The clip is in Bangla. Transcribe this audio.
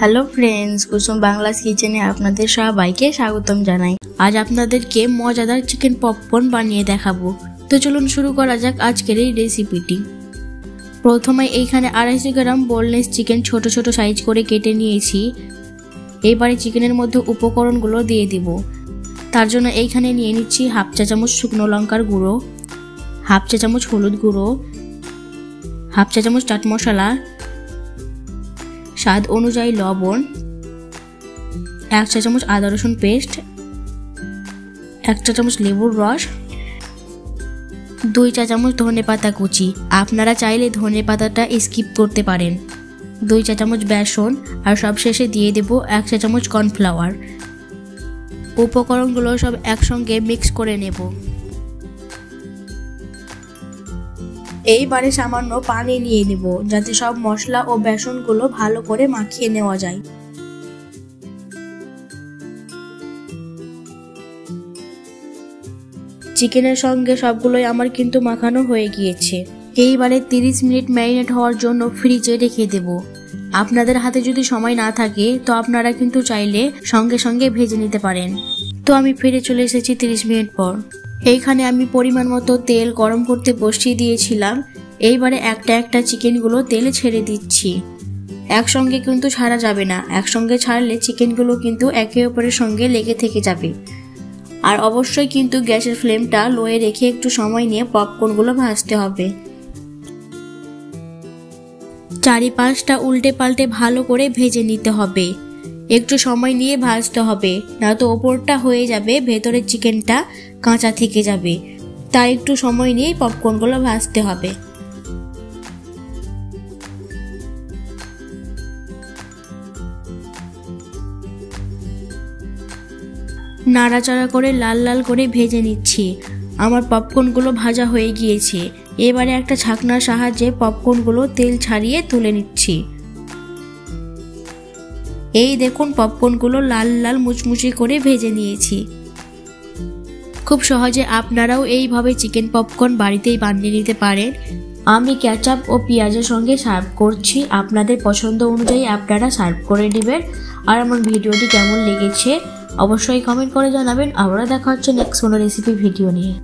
হ্যালো ফ্রেন্ডস, কুসুম বাংলাস কিচেনে আপনাদের সবাইকে স্বাগতম জানাই। আজ আপনাদেরকে মজাদার চিকেন পপকর্ন বানিয়ে দেখাবো। তো চলুন শুরু করা যাক আজকের এই রেসিপিটি। প্রথমে এইখানে 250 গ্রাম বোনলেস চিকেন ছোট ছোট সাইজ করে কেটে নিয়েছি। এবারে চিকেনের মধ্যে উপকরণগুলো দিয়ে দিব। তার জন্য এইখানে নিয়ে নিচ্ছি হাফ চা চামচ শুকনো লঙ্কার গুঁড়ো, হাফ চা চামচ হলুদ গুঁড়ো, হাফ চা চামচ চাট মশলা, স্বাদ অনুযায়ী লবণ, 1 চা চামচ আদা রসুন পেস্ট, 1 চা চামচ লেবুর রস, 2 চা চামচ ধনেপাতা কুচি। আপনারা চাইলে ধনেপাতাটা স্কিপ করতে পারেন। 2 চা চামচ বেসন আর সবশেষে দিয়ে দেব 1 চা চামচ কর্নফ্লাওয়ার। উপকরণগুলো সব একসঙ্গে মিক্স করে নেব। এইবারে সামান্য পানি নিয়ে নেব যাতে সব মশলা ও বেসনগুলো ভালো করে মাখিয়ে নেওয়া যায়। চিকেনের সঙ্গে সবগুলোই আমার কিন্তু মাখানো হয়ে গিয়েছে। এইবারে 30 মিনিট ম্যারিনেট হওয়ার জন্য ফ্রিজে রেখে দেব। আপনাদের হাতে যদি সময় না থাকে তো আপনারা কিন্তু চাইলে সঙ্গে সঙ্গে ভেজে নিতে পারেন। তো আমি ফিরে চলে এসেছি 30 মিনিট পর। এইখানে আমি পরিমাণ মতো তেল গরম করতে বসিয়ে দিয়েছিলাম। এইবারে একটা একটা চিকেনগুলো তেলে ছেড়ে দিচ্ছি। একসঙ্গে কিন্তু ছাড়া যাবে না, একসঙ্গে ছাড়লে চিকেনগুলো কিন্তু একে অপরের সঙ্গে লেগে থেকে যাবে। আর অবশ্যই কিন্তু গ্যাসের ফ্লেমটা লোয়ে রেখে একটু সময় নিয়ে পপকর্নগুলো ভাজতে হবে। চারিপাশটা উল্টে পাল্টে ভালো করে ভেজে নিতে হবে। একটু সময় নিয়ে ভাজতে হবে, নয়তো ওপরটা হয়ে যাবে, ভেতরের চিকেনটা কাঁচা থেকে যাবে। তাই একটু সময় নিয়ে পপকর্নগুলো ভাজতে হবে। নাড়াচাড়া করে লাল লাল করে ভেজে নিচ্ছি। আমার পপকর্নগুলো ভাজা হয়ে গিয়েছে। এবারে একটা ছাকনার সাহায্যে পপকর্নগুলো তেল ছাড়িয়ে তুলে নিচ্ছি। এই দেখুন পপকর্নগুলো লাল লাল মুচমুচে করে ভেজে নিয়েছি। খুব সহজে আপনারাও এইভাবে চিকেন পপকর্ন বাড়িতেই বানিয়ে নিতে পারেন। আমি কেচাপ ও পেঁয়াজের সঙ্গে সার্ভ করছি। আপনাদের পছন্দ অনুযায়ী আপনারা সার্ভ করে নেবেন। আর আমার ভিডিওটি কেমন লেগেছে অবশ্যই কমেন্ট করে জানাবেন। আবারও দেখা হচ্ছে নেক্সট কোনো রেসিপি ভিডিও নিয়ে।